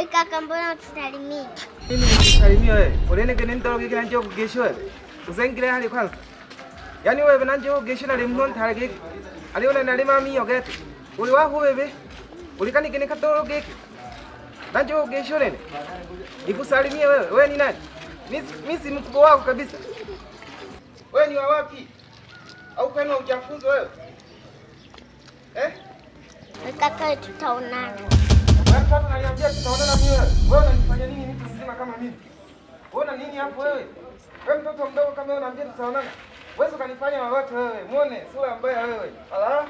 kaka, mbona utusalimii? Mimi nikusalimia wewe. Ulene kene ndaro kike nanje kugesho wewe. Usengile hali kwanza. Yaani wewe nanje kugesho na limnon tarage. Ali una nalima mimi yogete. Uli wapo wewe. Ulikani kene katoro kike. Nanje kugesho lene. Nikusalimia wewe. Wewe ni nani? Mimi si mkubwa wako kabisa. Wewe ni wa wapi? Au kwani hujafunzwa wewe? Kaka, tutaonana. Sasa unaniambia tutaonana mimi wewe. Wewe unanifanya nini mtu mzima kama mimi? Unaona nini hapo wewe? Wewe mtoto mdogo kama wewe unaambia tutaonana. Wewe ukanifanya lolote wewe. Muone sura mbaya wewe. Ala.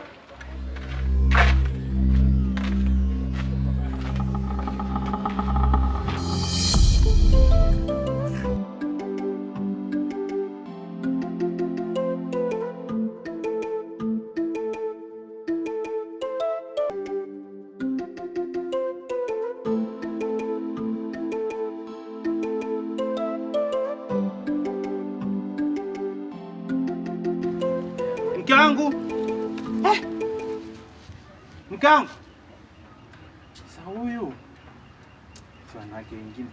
Mkangu. Mkangu. Sasa huyu si wanawake wengine.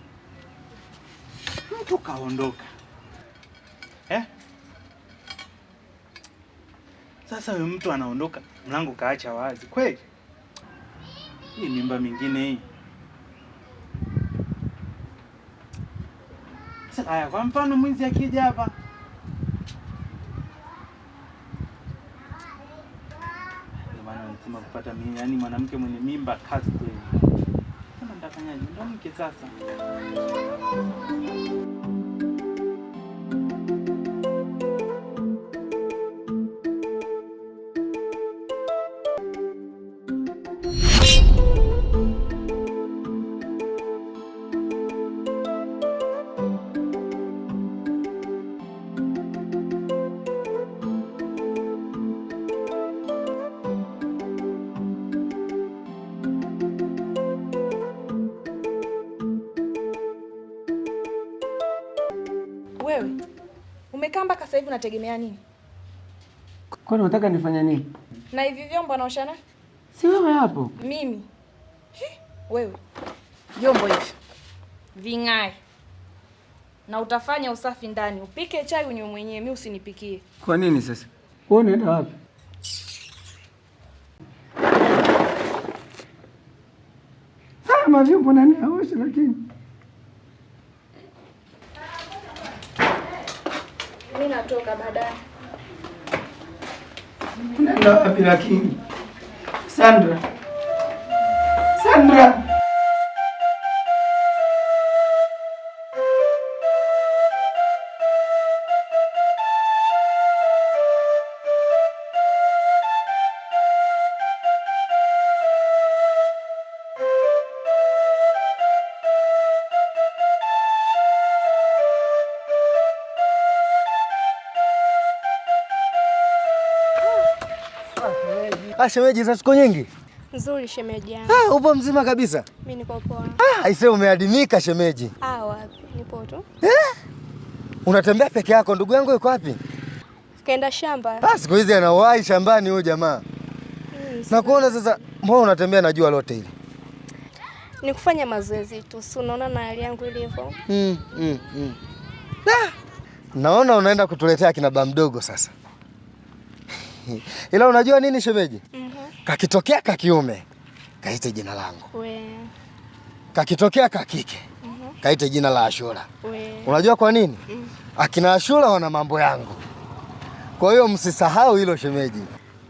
Mtu kaondoka. Sasa huyu mtu anaondoka, mlango kaacha wazi. Kweli? Hii mimba mingine hii. Sasa haya, kwa mfano mwizi akija hapa. Sema kupata mimi, yani mwanamke mwenye mimba kazi kweli. Sasa nitafanyaje? Ndio mke sasa. Wewe umekaa mpaka sasa hivi unategemea nini? Kwani unataka nifanye nini? Na hivi vyombo naoshana? Si wewe hapo. Mimi. Wewe. Vyombo hivi ving'ae. Na utafanya usafi ndani. Upike chai unywe mwenyewe, mimi usinipikie. Kwa nini sasa? Wewe unaenda wapi? Sama vyombo nani aoshe lakini. Mimi natoka baadaye. Unaenda wapi lakini? Sandra. Sandra. Shemeji, za siku nyingi? Nzuri shemeji yangu. Upo mzima kabisa? Mimi niko poa. Aisee, umeadimika shemeji. Wapi? Nipo tu. Unatembea peke yako, ndugu yangu yuko wapi? Kaenda shamba. Siku hizi anawahi shambani huyo jamaa. Nakuona sasa, mbona unatembea na jua lote hili? Ni kufanya mazoezi tu. Si unaona na hali yangu ilivyo? Naona unaenda kutuletea kina baba mdogo sasa. Ila unajua nini shemeji? Kakitokea kakiume, kaite jina langu. Kakitokea kakike, kaite jina la Ashura. Unajua kwa nini? Akina Ashura wana mambo yangu. Kwa hiyo msisahau hilo shemeji.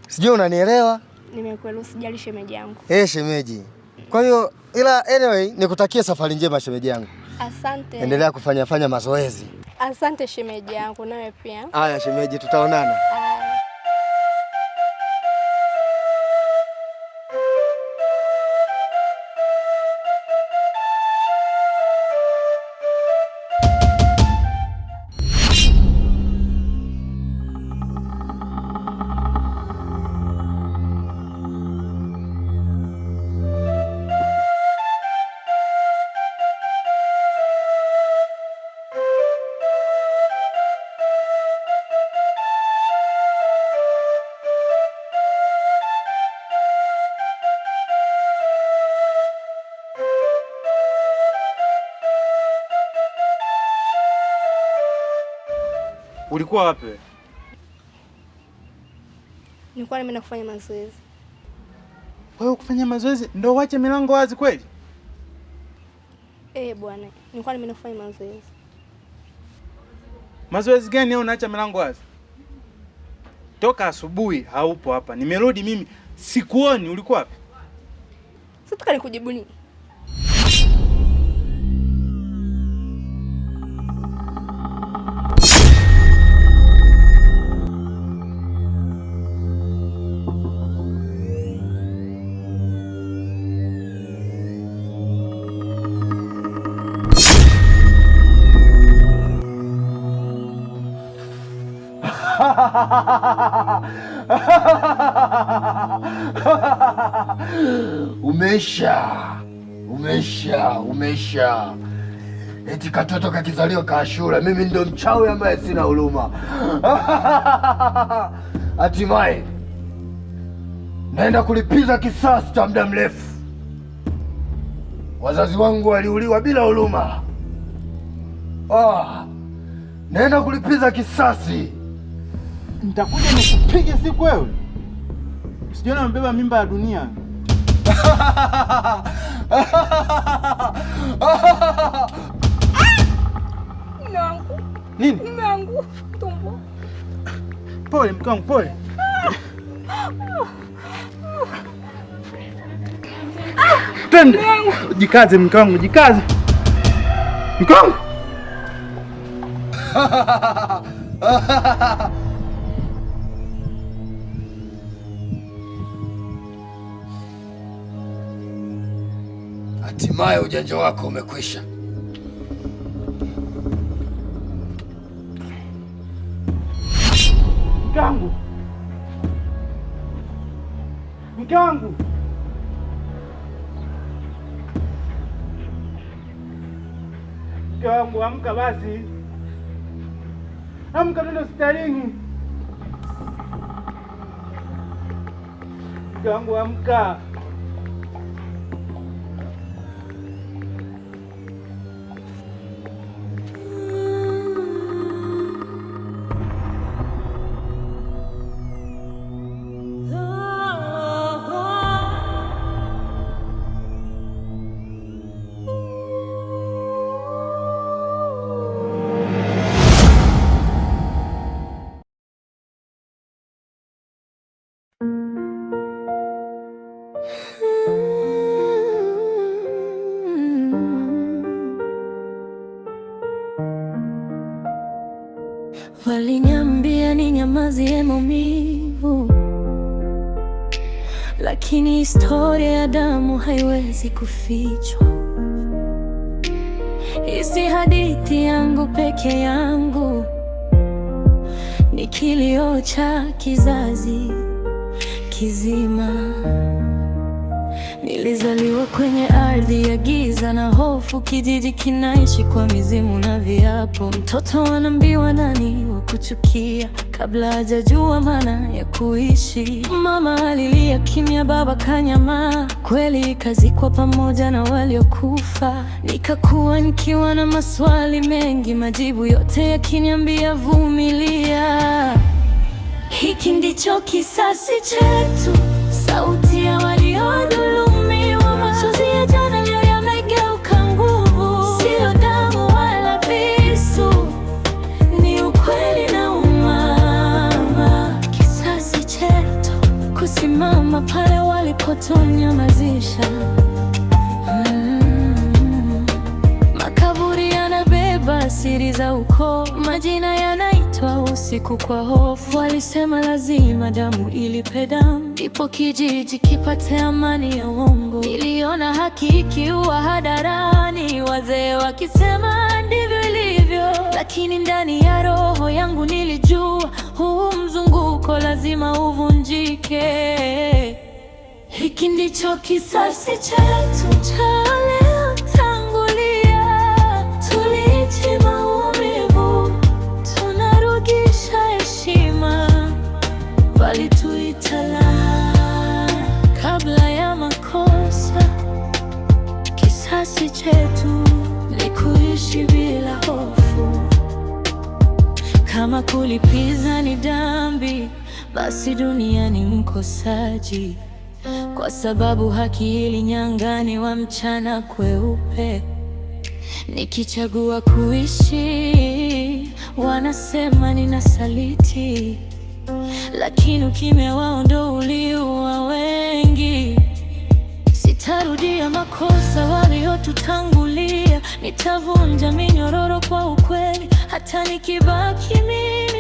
Sijui unanielewa? Nimekuelewa, usijali shemeji yangu. Shemeji. Kwa hiyo ila anyway nikutakie safari njema shemeji yangu. Asante. Endelea kufanya mazoezi. Asante shemeji yangu, nawe pia. Haya shemeji, tutaonana. Ulikuwa wapi? Nilikuwa nimeenda kufanya mazoezi. Wewe kufanya mazoezi ndio uache milango wazi kweli? Bwana, nilikuwa nimeenda kufanya mazoezi. Mazoezi gani au unaacha milango wazi? Toka asubuhi haupo hapa. Nimerudi mimi sikuoni, ulikuwa wapi? Sitaka nikujibu nini? Umesha. Eti katoto kakizaliwa kaashura, mimi ndo mchawi ambaye sina huruma. Hatimaye naenda kulipiza kisasi cha muda mrefu. Wazazi wangu waliuliwa bila huruma. Naenda kulipiza kisasi. Nitakuja nikupige siku wewe. Usijione umebeba mimba ya dunia. Nini? Mungu, tumbo. Pole mke wangu, pole. Twende. Jikaze mke wangu, jikaze. Mke wangu. Hatimaye ujanja wako umekwisha. Mke wangu. Mke wangu. Mke wangu, amka basi. Amka nenda hospitalini. Mke wangu, amka. Waliniambia ninyamazie maumivu, lakini historia ya damu haiwezi kufichwa. Hii si hadithi yangu peke yangu, ni kilio cha kizazi kizima. Nilizaliwa kwenye ardhi ya giza na hofu, kijiji kinaishi kwa mizimu na viapo. Mtoto anaambiwa nani wa kuchukia kabla hajajua maana ya kuishi. Mama alilia kimya, baba kanyama, kweli kazikwa pamoja na waliokufa. Nikakuwa nikiwa na maswali mengi, majibu yote yakiniambia vumilia. Hiki ndicho kisasi chetu, sauti ya waliodhulumiwa. Machozi ya jana leo yamegeuka nguvu, sio damu wala visu, ni ukweli na umama. Kisasi chetu kusimama pale walipotonyamazisha. Makaburi yanabeba siri za ukoo, majina yanaitwa usiku kwa hofu. Walisema lazima damu ilipe damu, ndipo kijiji kipate amani ya uongo. Niliona haki ikiwa hadharani, wazee wakisema ndivyo ilivyo, lakini ndani ya roho yangu nilijua huu mzunguko lazima uvunjike. Hiki ndicho kisasi chetu cha waliotangulia. Tuliishi maumivu, tunarudisha heshima, walituita laana kabla ya makosa. Kisasi chetu ni kuishi bila hofu, kama Kama kulipiza ni dhambi, basi dunia ni mkosaji, kwa sababu haki ilinyang'anywa mchana kweupe. Nikichagua kuishi, wanasema ninasaliti, lakini ukimya wao ndo uliua wengi. Sitarudia makosa waliotutangulia, nitavunja minyororo kwa ukweli, hata nikibaki mimi